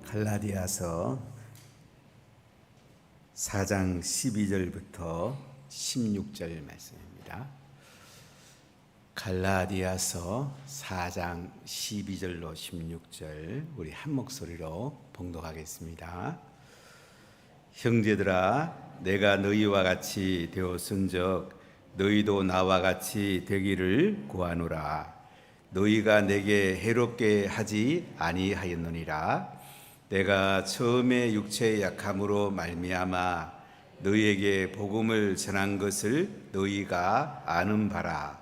갈라디아서 4장 12절부터 16절 말씀입니다. 갈라디아서 4장 12절로 16절 우리 한 목소리로 봉독하겠습니다. 형제들아, 내가 너희와 같이 되었은즉 너희도 나와 같이 되기를 구하노라. 너희가 내게 해롭게 하지 아니하였느니라. 내가 처음에 육체의 약함으로 말미암아 너희에게 복음을 전한 것을 너희가 아는 바라.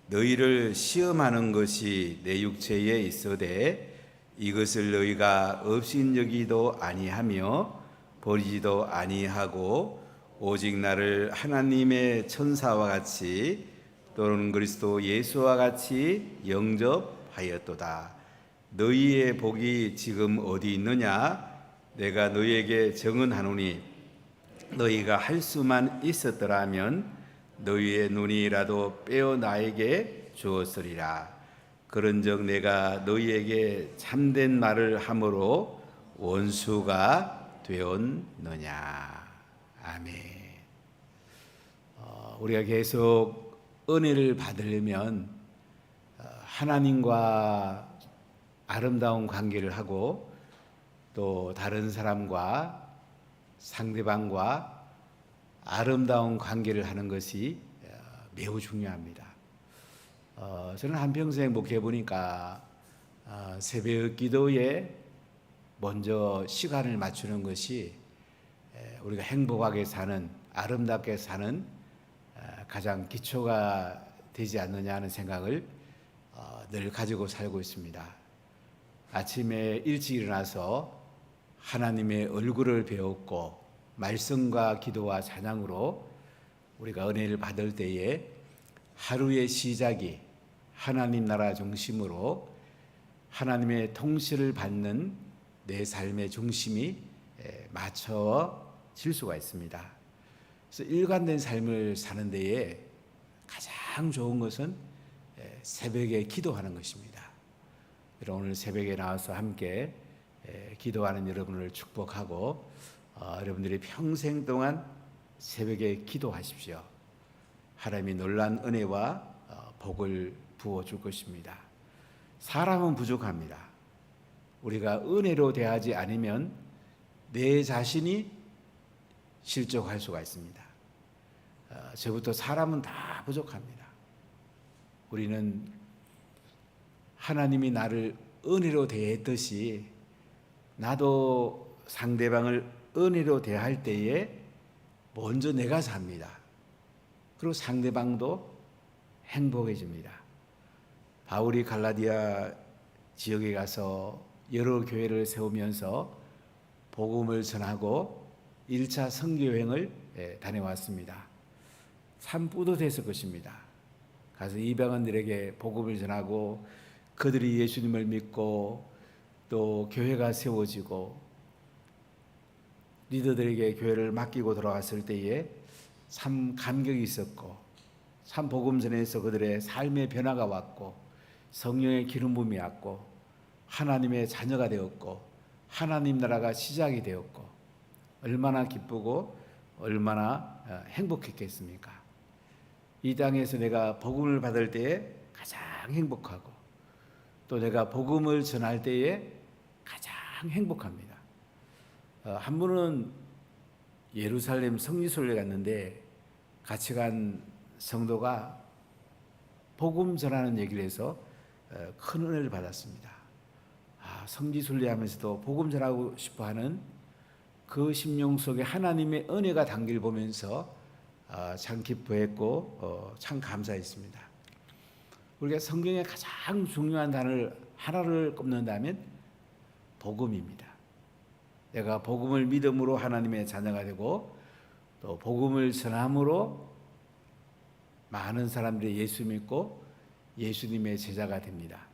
너희를 시험하는 것이 내 육체에 있어되 이것을 너희가 업신여기도 아니하며 버리지도 아니하고 오직 나를 하나님의 천사와 같이 또는 그리스도 예수와 같이 영접하였도다. 너희의 복이 지금 어디 있느냐? 내가 너희에게 증언하노니 너희가 할 수만 있었더라면 너희의 눈이라도 빼어 나에게 주었으리라. 그런즉 내가 너희에게 참된 말을 함으로 원수가 되었느냐? 아멘. 우리가 계속 은혜를 받으려면 하나님과 아름다운 관계를 하고 또 다른 사람과 상대방과 아름다운 관계를 하는 것이 매우 중요합니다. 저는 한평생 목회해 보니까 새벽 기도에 먼저 시간을 맞추는 것이 우리가 행복하게 사는, 아름답게 사는 가장 기초가 되지 않느냐 하는 생각을 늘 가지고 살고 있습니다. 아침에 일찍 일어나서 하나님의 얼굴을 배웠고 말씀과 기도와 찬양으로 우리가 은혜를 받을 때에 하루의 시작이 하나님 나라 중심으로 하나님의 통치를 받는 내 삶의 중심이 맞춰질 수가 있습니다. 그래서 일관된 삶을 사는 데에 가장 좋은 것은 새벽에 기도하는 것입니다. 오늘 새벽에 나와서 함께 기도하는 여러분을 축복하고 여러분들이 평생 동안 새벽에 기도하십시오. 하나님이 놀라운 은혜와 복을 부어줄 것입니다. 사람은 부족합니다. 우리가 은혜로 대하지 않으면 내 자신이 실족할 수가 있습니다. 저부터 사람은 다 부족합니다. 우리는 하나님이 나를 은혜로 대했듯이 나도 상대방을 은혜로 대할 때에 먼저 내가 삽니다. 그리고 상대방도 행복해집니다. 바울이 갈라디아 지역에 가서 여러 교회를 세우면서 복음을 전하고 1차 선교여행을 다녀왔습니다. 참 뿌듯했을 것입니다. 가서 이방인들에게 복음을 전하고 그들이 예수님을 믿고 또 교회가 세워지고 리더들에게 교회를 맡기고 돌아갔을 때에 참 감격이 있었고 참 복음 전에서 그들의 삶의 변화가 왔고 성령의 기름 부음이 왔고 하나님의 자녀가 되었고 하나님 나라가 시작이 되었고 얼마나 기쁘고 얼마나 행복했겠습니까? 이 땅에서 내가 복음을 받을 때에 가장 행복하고 또 내가 복음을 전할 때에 가장 행복합니다. 한 분은 예루살렘 성지순례 갔는데 같이 간 성도가 복음 전하는 얘기를 해서 큰 은혜를 받았습니다. 성지순례 하면서도 복음 전하고 싶어하는 그 심령 속에 하나님의 은혜가 담길 보면서 참 기뻐했고 참 감사했습니다. 우리가 성경에 가장 중요한 단어를 하나를 꼽는다면 복음입니다. 내가 복음을 믿음으로 하나님의 자녀가 되고 또 복음을 전함으로 많은 사람들이 예수 믿고 예수님의 제자가 됩니다.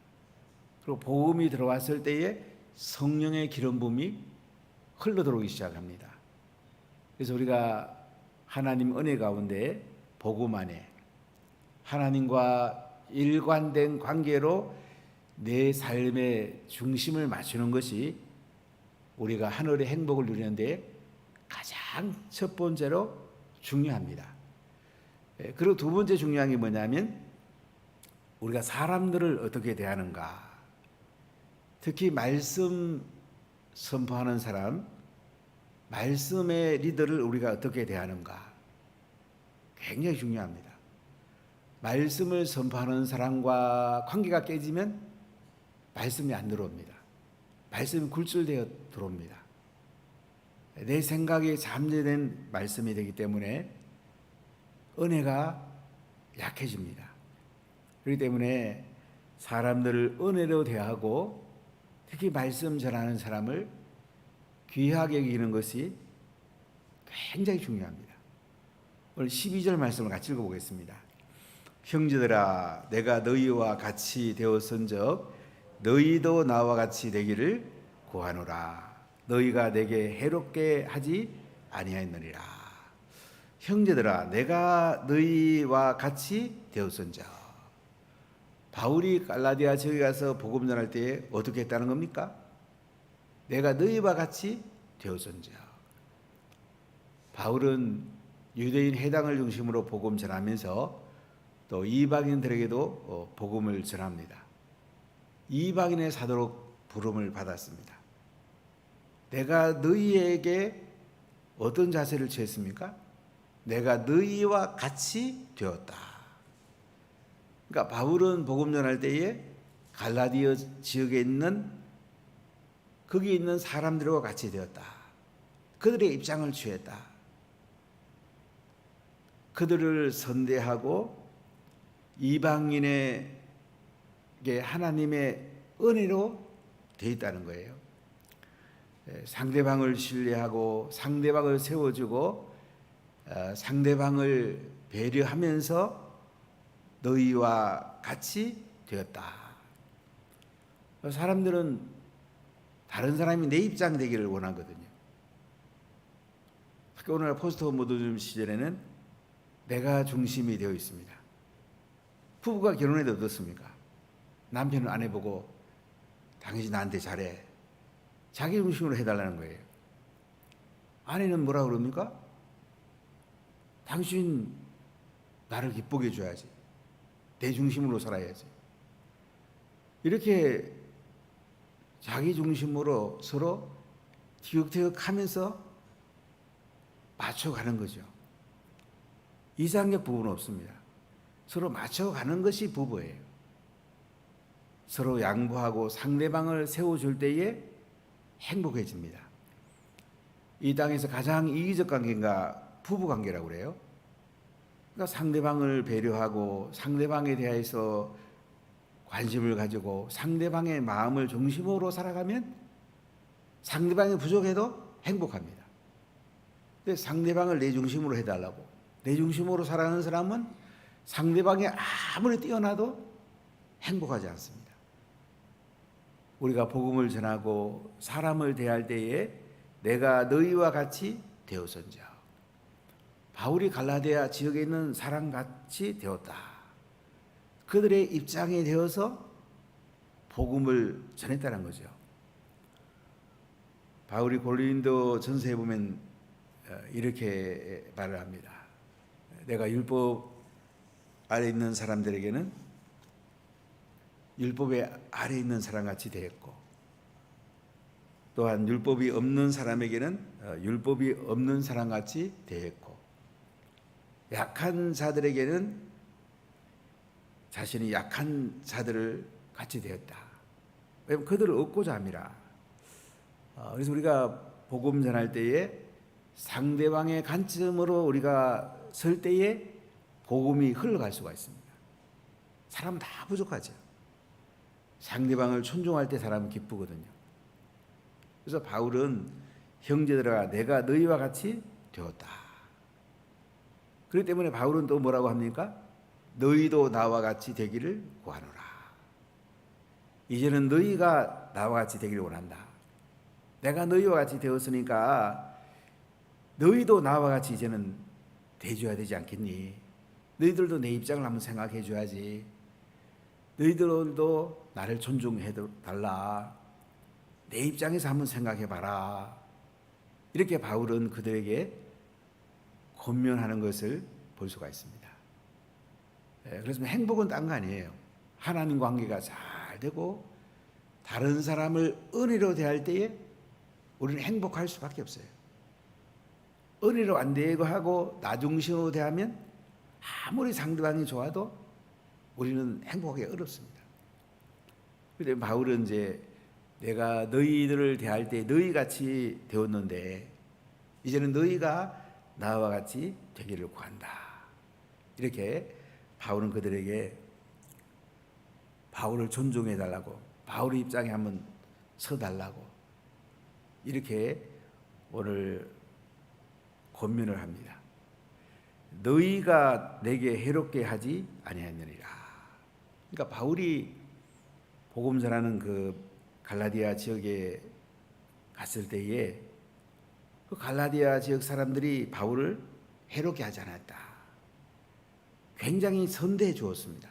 그리고 복음이 들어왔을 때에 성령의 기름 부음이 흘러들어오기 시작합니다. 그래서 우리가 하나님 은혜 가운데 복음 안에 하나님과 일관된 관계로 내 삶의 중심을 맞추는 것이 우리가 하늘의 행복을 누리는데 가장 첫 번째로 중요합니다. 그리고 두 번째 중요한 게 뭐냐면 우리가 사람들을 어떻게 대하는가. 특히 말씀 선포하는 사람, 말씀의 리더를 우리가 어떻게 대하는가. 굉장히 중요합니다. 말씀을 선포하는 사람과 관계가 깨지면 말씀이 안 들어옵니다. 말씀이 굴절되어 들어옵니다. 내 생각이 잠재된 말씀이 되기 때문에 은혜가 약해집니다. 그렇기 때문에 사람들을 은혜로 대하고 특히 말씀 전하는 사람을 귀하게 여기는 것이 굉장히 중요합니다. 오늘 12절 말씀을 같이 읽어보겠습니다. 형제들아 내가 너희와 같이 되었은즉 너희도 나와 같이 되기를 구하노라. 너희가 내게 해롭게 하지 아니하였느니라. 형제들아 내가 너희와 같이 되었은즉 바울이 갈라디아 지역에 가서 복음 전할 때 어떻게 했다는 겁니까? 내가 너희와 같이 되었은즉. 바울은 유대인 해당을 중심으로 복음 전하면서 또 이방인들에게도 복음을 전합니다. 이방인의 사도로 부름을 받았습니다. 내가 너희에게 어떤 자세를 취했습니까? 내가 너희와 같이 되었다. 그러니까 바울은 복음 전할 때에 갈라디아 지역에 있는 거기 있는 사람들과 같이 되었다. 그들의 입장을 취했다. 그들을 선대하고 이방인에게 하나님의 은혜로 되어 있다는 거예요. 상대방을 신뢰하고 상대방을 세워주고 상대방을 배려하면서 너희와 같이 되었다. 사람들은 다른 사람이 내 입장 되기를 원하거든요. 특히 오늘날 포스트 모더니즘 시절에는 내가 중심이 되어 있습니다. 부부가 결혼해도 어떻습니까? 남편은 아내 보고 당신이 나한테 잘해. 자기 중심으로 해달라는 거예요. 아내는 뭐라 그럽니까? 당신 나를 기쁘게 해줘야지. 내 중심으로 살아야지. 이렇게 자기 중심으로 서로 티격태격하면서 맞춰가는 거죠. 이상적 부부는 없습니다. 서로 맞춰가는 것이 부부예요. 서로 양보하고 상대방을 세워줄 때에 행복해집니다. 이 땅에서 가장 이기적 관계가 부부 관계라고 그래요. 그러니까 상대방을 배려하고 상대방에 대해서 관심을 가지고 상대방의 마음을 중심으로 살아가면 상대방이 부족해도 행복합니다. 근데 상대방을 내 중심으로 해달라고 내 중심으로 살아가는 사람은 상대방이 아무리 뛰어나도 행복하지 않습니다. 우리가 복음을 전하고 사람을 대할 때에 내가 너희와 같이 되었은즉 바울이 갈라디아 지역에 있는 사람같이 되었다. 그들의 입장에 되어서 복음을 전했다는 거죠. 바울이 고린도 전서에 보면 이렇게 말을 합니다. 내가 율법 아래 있는 사람들에게는 율법의 아래 있는 사람같이 되었고 또한 율법이 없는 사람에게는 율법이 없는 사람같이 되었고 약한 자들에게는 자신이 약한 자들을 같이 되었다. 왜냐하면 그들을 얻고자 함이라. 그래서 우리가 복음 전할 때에 상대방의 관점으로 우리가 설 때에 복음이 흘러갈 수가 있습니다. 사람은 다 부족하죠. 상대방을 존중할 때 사람은 기쁘거든요. 그래서 바울은 형제들아 내가 너희와 같이 되었다. 그렇기 때문에 바울은 또 뭐라고 합니까? 너희도 나와 같이 되기를 구하노라. 이제는 너희가 나와 같이 되기를 원한다. 내가 너희와 같이 되었으니까 너희도 나와 같이 이제는 돼줘야 되지 않겠니? 너희들도 내 입장을 한번 생각해 줘야지. 너희들도 나를 존중해 달라. 내 입장에서 한번 생각해 봐라. 이렇게 바울은 그들에게 권면하는 것을 볼 수가 있습니다. 그래서 행복은 딴 거 아니에요. 하나님 관계가 잘 되고 다른 사람을 은혜로 대할 때에 우리는 행복할 수밖에 없어요. 은혜로 안 대고 하고 나 중심으로 대하면 아무리 상대방이 좋아도 우리는 행복하기 어렵습니다. 그런데 바울은 이제 내가 너희들을 대할 때 너희같이 되었는데 이제는 너희가 나와 같이 되기를 구한다. 이렇게 바울은 그들에게 바울을 존중해 달라고, 바울의 입장에 한번 서 달라고 이렇게 오늘 권면을 합니다. 너희가 내게 해롭게 하지 아니하느니라. 그러니까 바울이 복음 전하는 그 갈라디아 지역에 갔을 때에 그 갈라디아 지역 사람들이 바울을 해롭게 하지 않았다. 굉장히 선대해 주었습니다.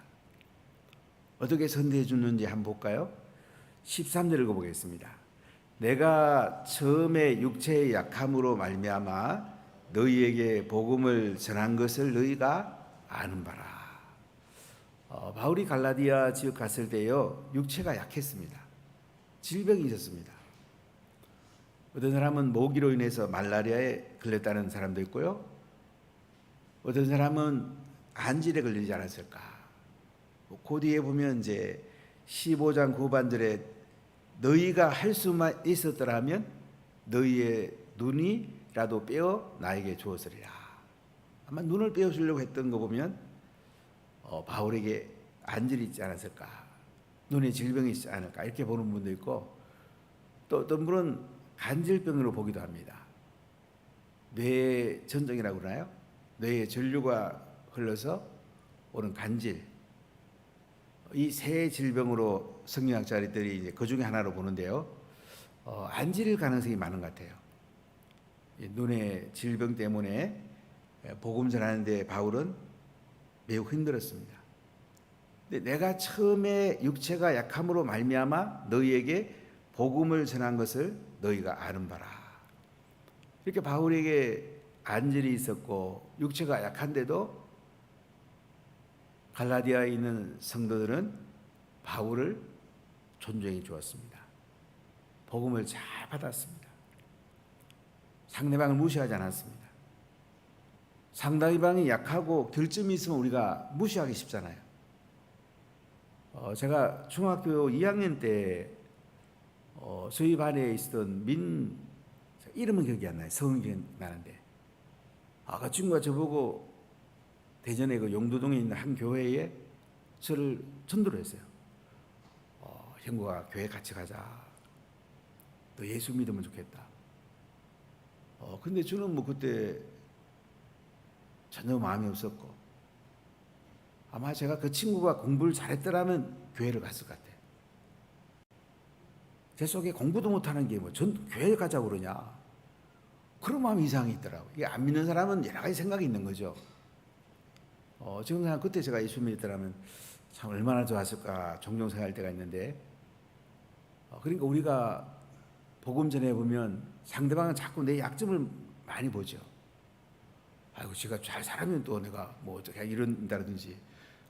어떻게 선대해 줬는지 한번 볼까요? 13절 읽어보겠습니다. 내가 처음에 육체의 약함으로 말미암아 너희에게 복음을 전한 것을 너희가 아는 바라. 바울이 갈라디아 지역 갔을 때요, 육체가 약했습니다. 질병이 있었습니다. 어떤 사람은 모기로 인해서 말라리아에 걸렸다는 사람도 있고요. 어떤 사람은 안질에 걸리지 않았을까. 그 뒤에 보면 이제 15장 후반절에 너희가 할 수만 있었더라면 너희의 눈이라도 빼어 나에게 주었으리라. 아마 눈을 빼어주려고 했던 거 보면 바울에게 안질이 있지 않았을까, 눈에 질병이 있지 않을까 이렇게 보는 분도 있고, 또 어떤 분은 간질병으로 보기도 합니다. 뇌 전정이라고 그러나요? 뇌에 전류가 흘러서 오는 간질, 이 세 질병으로 성경학자들이 이제 그 중에 하나로 보는데요. 안질 가능성이 많은 것 같아요. 눈의 질병 때문에 복음 전하는데 바울은 매우 힘들었습니다. 근데 내가 처음에 육체가 약함으로 말미암아 너희에게 복음을 전한 것을 너희가 아는 바라. 이렇게 바울에게 안질이 있었고 육체가 약한데도 갈라디아에 있는 성도들은 바울을 존중해 주었습니다. 복음을 잘 받았습니다. 상대방을 무시하지 않았습니다. 상대방이 약하고 결점이 있으면 우리가 무시하기 쉽잖아요. 제가 중학교 2학년 때 저희 반에 있었던 이름은 기억이 안 나요. 성은 기억이 나는데 그 친구가 저보고 대전의 그 용두동에 있는 한 교회에 저를 전도를 했어요. 형구가 교회 같이 가자. 너 예수 믿으면 좋겠다. 근데 저는 뭐 그때 전혀 마음이 없었고, 아마 제가 그 친구가 공부를 잘했더라면 교회를 갔을 것 같아요. 제 속에 공부도 못하는 게 뭐 전 교회 가자고 그러냐, 그런 마음이 이상이 있더라고요. 이게 안 믿는 사람은 여러 가지 생각이 있는 거죠. 지금 생각, 그때 제가 예수 믿었더라면 참 얼마나 좋았을까 종종 생각할 때가 있는데, 그러니까 우리가 복음 전해 보면 상대방은 자꾸 내 약점을 많이 보죠. 아이고 지가 잘 살면 또 내가 뭐 어떻게 이런다든지,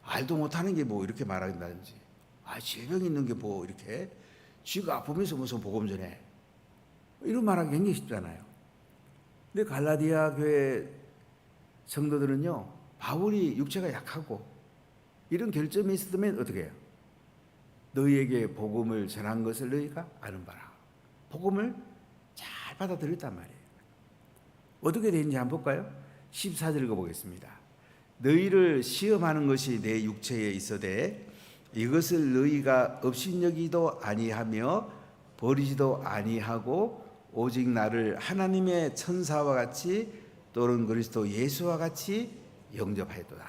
알도 못하는 게 뭐 이렇게 말한다든지, 질병 있는 게 뭐 이렇게 쥐가 아프면서 무슨 복음 전해, 이런 말하기 굉장히 쉽잖아요. 근데 갈라디아 교회 성도들은요, 바울이 육체가 약하고 이런 결점이 있었다면 어떻게 해요? 너희에게 복음을 전한 것을 너희가 아는 바라. 복음을 잘 받아들였단 말이에요. 어떻게 되는지 한번 볼까요? 14절 읽어보겠습니다. 너희를 시험하는 것이 내 육체에 있어되 이것을 너희가 업신여기도 아니하며 버리지도 아니하고 오직 나를 하나님의 천사와 같이 또는 그리스도 예수와 같이 영접하였도다.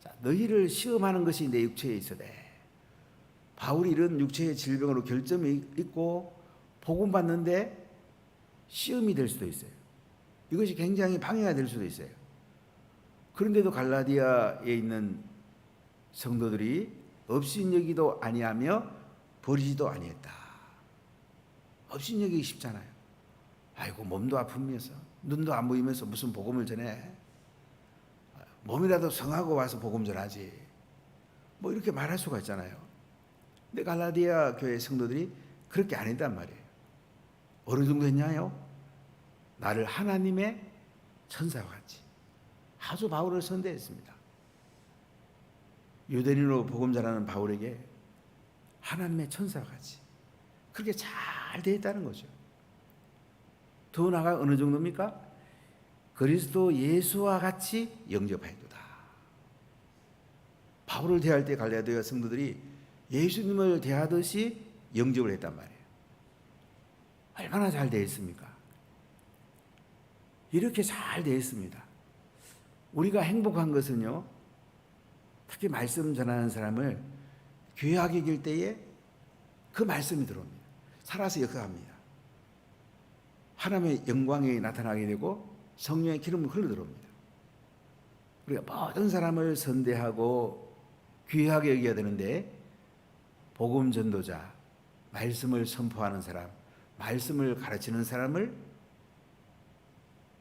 자, 너희를 시험하는 것이 내 육체에 있어되, 바울이 이런 육체의 질병으로 결점이 있고 복음 받는데 시험이 될 수도 있어요. 이것이 굉장히 방해가 될 수도 있어요. 그런데도 갈라디아에 있는 성도들이 업신여기도 아니하며 버리지도 아니했다. 업신여기기 쉽잖아요. 아이고 몸도 아프면서 눈도 안 보이면서 무슨 복음을 전해. 몸이라도 성하고 와서 복음 전하지. 뭐 이렇게 말할 수가 있잖아요. 근데 갈라디아 교회 성도들이 그렇게 안 했단 말이에요. 어느 정도 했냐요? 나를 하나님의 천사와 같이 아주 바울을 선대했습니다. 유대인으로 복음 전하는 바울에게 하나님의 천사와 같이 그렇게 잘 되어 있다는 거죠. 더 나아가 어느 정도입니까? 그리스도 예수와 같이 영접하였도다. 바울을 대할 때 갈라디아 성도들이 예수님을 대하듯이 영접을 했단 말이에요. 얼마나 잘 되어 있습니까? 이렇게 잘 되어 있습니다. 우리가 행복한 것은요, 특히 말씀 전하는 사람을 귀하게 이길 때에 그 말씀이 들어옵니다. 살아서 역사합니다. 하나님의 영광이 나타나게 되고 성령의 기름이 흘러들어옵니다. 우리가 모든 사람을 선대하고 귀하게 여겨야 되는데 복음 전도자, 말씀을 선포하는 사람, 말씀을 가르치는 사람을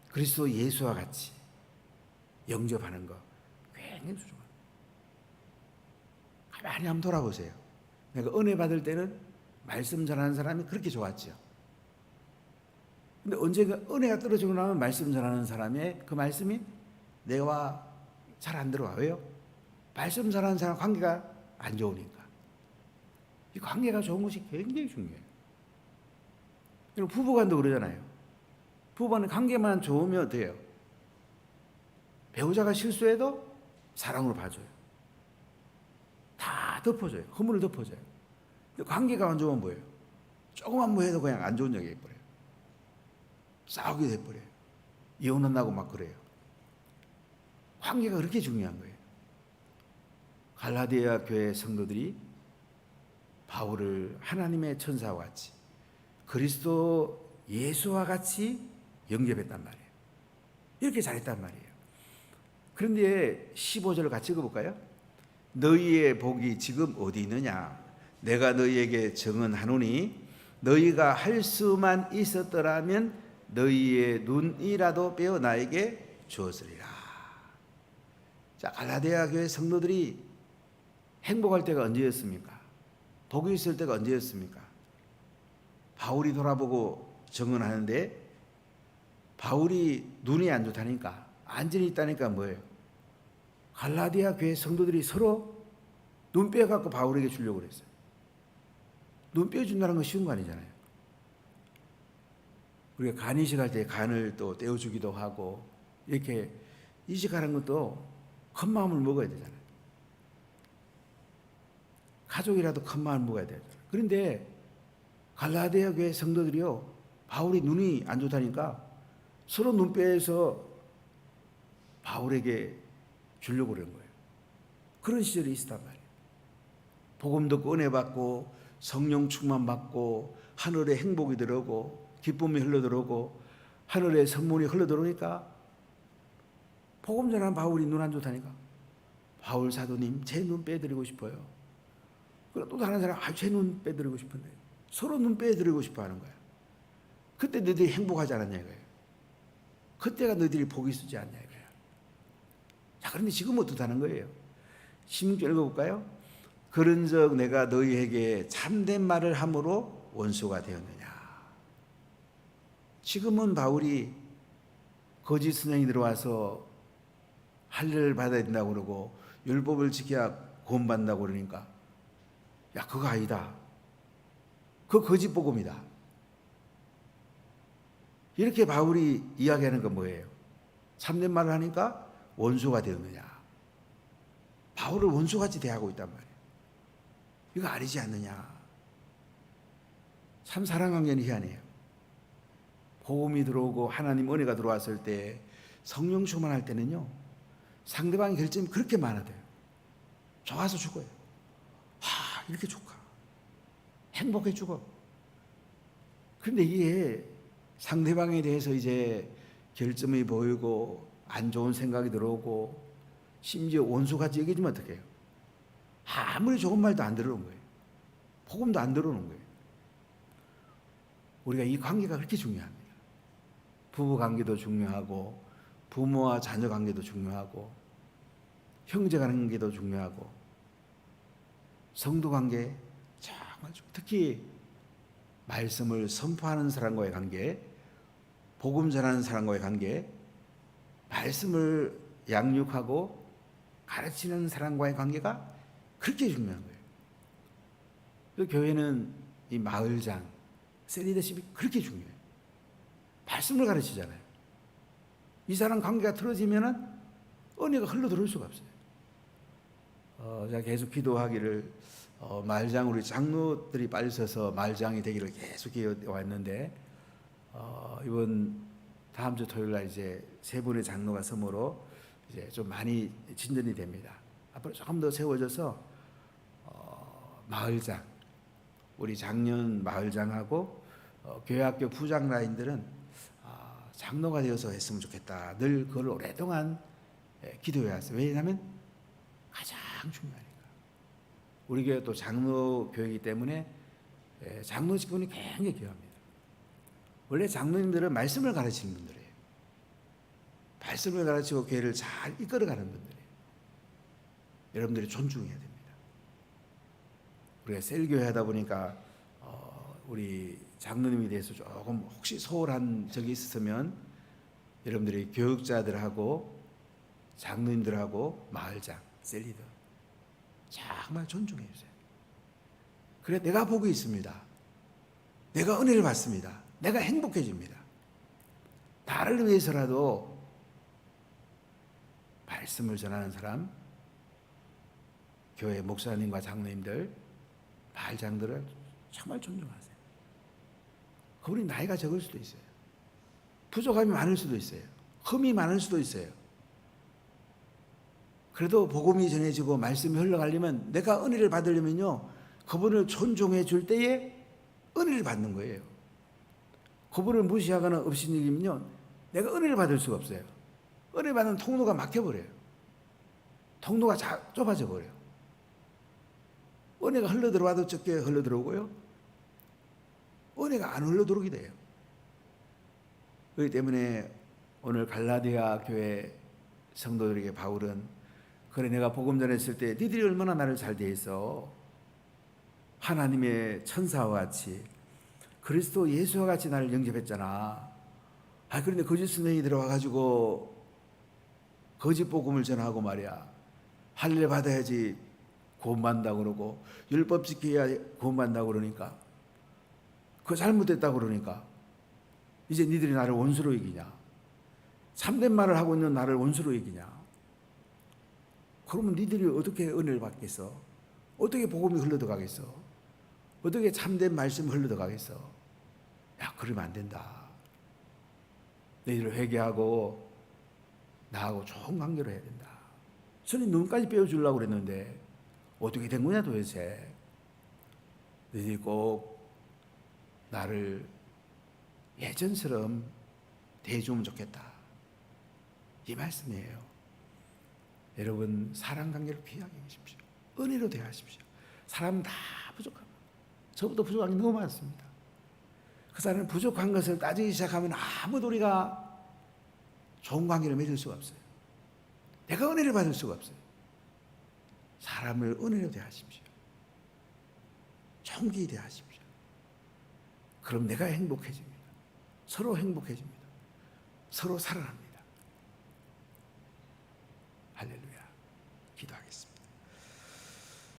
그리스도 예수와 같이 영접하는 거 굉장히 소중합니다. 가만히 한번 돌아보세요. 내가 은혜 받을 때는 말씀 전하는 사람이 그렇게 좋았죠. 근데 언젠가 은혜가 떨어지고 나면 말씀 전하는 사람의 그 말씀이 내와 잘 안 들어와. 왜요? 말씀 전하는 사람 관계가 안 좋으니까. 이 관계가 좋은 것이 굉장히 중요해요. 부부간도 그러잖아요. 부부간의 관계만 좋으면 어때요? 배우자가 실수해도 사랑으로 봐줘요. 다 덮어줘요. 허물을 덮어줘요. 근데 관계가 안 좋으면 뭐예요? 조금만 뭐 해도 그냥 안 좋은 얘기 해버려요. 싸우게 돼버려요. 이혼한다고 막 그래요. 관계가 그렇게 중요한 거예요. 갈라디아 교회 성도들이 바울을 하나님의 천사와 같이 그리스도 예수와 같이 영접했단 말이에요. 이렇게 잘했단 말이에요. 그런데 15절을 같이 읽어볼까요? 너희의 복이 지금 어디 있느냐? 내가 너희에게 증언하노니 너희가 할 수만 있었더라면 너희의 눈이라도 빼어 나에게 주었으리라. 자, 갈라디아 교회 성도들이 행복할 때가 언제였습니까? 복이 있을 때가 언제였습니까? 바울이 돌아보고 증언하는데 바울이 눈이 안 좋다니까, 안전이 있다니까 뭐예요? 갈라디아 교회 성도들이 서로 눈 빼갖고 바울에게 주려고 그랬어요. 눈 빼준다는 건 쉬운 거 아니잖아요. 우리가 간 이식할 때 간을 또 떼어주기도 하고 이렇게 이식하는 것도 큰 마음을 먹어야 되잖아요. 가족이라도 큰 마음을 먹어야 되잖아요. 그런데 갈라디아 교회 성도들이요, 바울이 눈이 안 좋다니까 서로 눈 빼서 바울에게 주려고 그런 거예요. 그런 시절이 있었단 말이에요. 복음 듣고 은혜 받고 성령 충만 받고 하늘에 행복이 들어오고 기쁨이 흘러들어오고 하늘에 선물이 흘러들어오니까 복음 전하는 바울이 눈 안 좋다니까 바울 사도님 제 눈 빼드리고 싶어요. 그리고 또 다른 사람 제 눈 빼드리고 싶은데 서로 눈 빼드리고 싶어 하는 거야. 그때 너희들이 행복하지 않았냐 이거예요. 그때가 너희들이 복이 있지 않냐 이거예요. 자, 그런데 지금은 어떻다는 거예요? 16절 읽어볼까요? 그런즉 내가 너희에게 참된 말을 함으로 원수가 되었느냐. 지금은 바울이 거짓 선생이 들어와서 할례를 받아야 된다고 그러고 율법을 지켜야 구원받는다고 그러니까 야, 그거 아니다. 그거 거짓 복음이다. 이렇게 바울이 이야기하는 건 뭐예요? 참된 말을 하니까 원수가 되었느냐. 바울을 원수같이 대하고 있단 말이에요. 이거 아니지 않느냐. 참 사랑관계는 희한해요. 복음이 들어오고 하나님 은혜가 들어왔을 때 성령 충만할 때는요, 상대방의 결점이 그렇게 많아져요. 좋아서 죽어요. 이렇게 좋까. 행복해 죽어. 그런데 이게 상대방에 대해서 이제 결점이 보이고 안 좋은 생각이 들어오고 심지어 원수같이 여겨지면 어떡해요? 아무리 좋은 말도 안 들어오는 거예요. 복음도 안 들어오는 거예요. 우리가 이 관계가 그렇게 중요합니다. 부부 관계도 중요하고 부모와 자녀 관계도 중요하고 형제 관계도 중요하고 성도 관계 정말 특히 말씀을 선포하는 사람과의 관계, 복음 전하는 사람과의 관계, 말씀을 양육하고 가르치는 사람과의 관계가 그렇게 중요한 거예요. 그 교회는 이 마을장, 셀리더십이 그렇게 중요해요. 말씀을 가르치잖아요. 이 사람 관계가 틀어지면은 은혜가 흘러 들어올 수가 없어요. 제가 계속 기도하기를 마을장 우리 장로들이 빨리 서서 마을장이 되기를 계속 기도해 왔는데 이번 다음 주 토요일 날 이제 세 분의 장로가 섬으로 이제 좀 많이 진전이 됩니다. 앞으로 조금 더 세워져서 마을장 우리 작년 마을장하고 교회학교 부장 라인들은 장로가 되어서 했으면 좋겠다. 늘 그걸 오랫동안 기도해 왔어요. 왜냐하면 가장 중요하니까. 우리 교회 또 장로 교회이기 때문에 장로 직분이 굉장히 귀합니다. 원래 장로님들은 말씀을 가르치는 분들이에요. 말씀을 가르치고 교회를 잘 이끌어가는 분들이에요. 여러분들이 존중해야 됩니다. 우리가 셀교회 하다 보니까 우리 장로님에 대해서 조금 혹시 소홀한 적이 있었으면 여러분들이 교육자들하고 장로님들하고 마을장, 셀리더 정말 존중해 주세요. 그래 내가 복이 있습니다. 내가 은혜를 받습니다. 내가 행복해집니다. 나를 위해서라도 말씀을 전하는 사람, 교회 목사님과 장로님들, 마을장들을 정말 존중하세요. 그분이 나이가 적을 수도 있어요. 부족함이 많을 수도 있어요. 흠이 많을 수도 있어요. 그래도 복음이 전해지고 말씀이 흘러가려면 내가 은혜를 받으려면요 그분을 존중해 줄 때에 은혜를 받는 거예요. 그분을 무시하거나 업신여기면요 내가 은혜를 받을 수가 없어요. 은혜 받는 통로가 막혀버려요. 통로가 좁아져 버려요. 은혜가 흘러들어와도 적게 흘러들어오고요 은혜가 안 흘러들어오게 돼요. 그렇기 때문에 오늘 갈라디아 교회 성도들에게 바울은 그래 내가 복음 전했을 때 니들이 얼마나 나를 잘 대했어. 하나님의 천사와 같이 그리스도 예수와 같이 나를 영접했잖아. 그런데 거짓 선생이 들어와가지고 거짓 복음을 전하고 말이야. 할례 받아야지 구원받는다고 그러고 율법 지켜야 구원받는다고 그러니까 그거 잘못됐다고 그러니까 이제 니들이 나를 원수로 이기냐. 참된 말을 하고 있는 나를 원수로 이기냐. 그러면 니들이 어떻게 은혜를 받겠어? 어떻게 복음이 흘러들어가겠어? 어떻게 참된 말씀이 흘러들어가겠어? 야, 그러면 안 된다. 너희들 회개하고 나하고 좋은 관계로 해야 된다. 저는 눈까지 빼어주려고 그랬는데 어떻게 된 거냐 도대체. 너희들이 꼭 나를 예전처럼 대해주면 좋겠다. 이 말씀이에요. 여러분 사랑 관계를 귀하게 하십시오. 은혜로 대하십시오. 사람은 다 부족합니다. 저부터 부족한 게 너무 많습니다. 그 사람은 부족한 것을 따지기 시작하면 아무도 우리가 좋은 관계를 맺을 수가 없어요. 내가 은혜를 받을 수가 없어요. 사람을 은혜로 대하십시오. 존귀히 대하십시오. 그럼 내가 행복해집니다. 서로 행복해집니다. 서로 살아납니다. 할렐루야. 기도하겠습니다.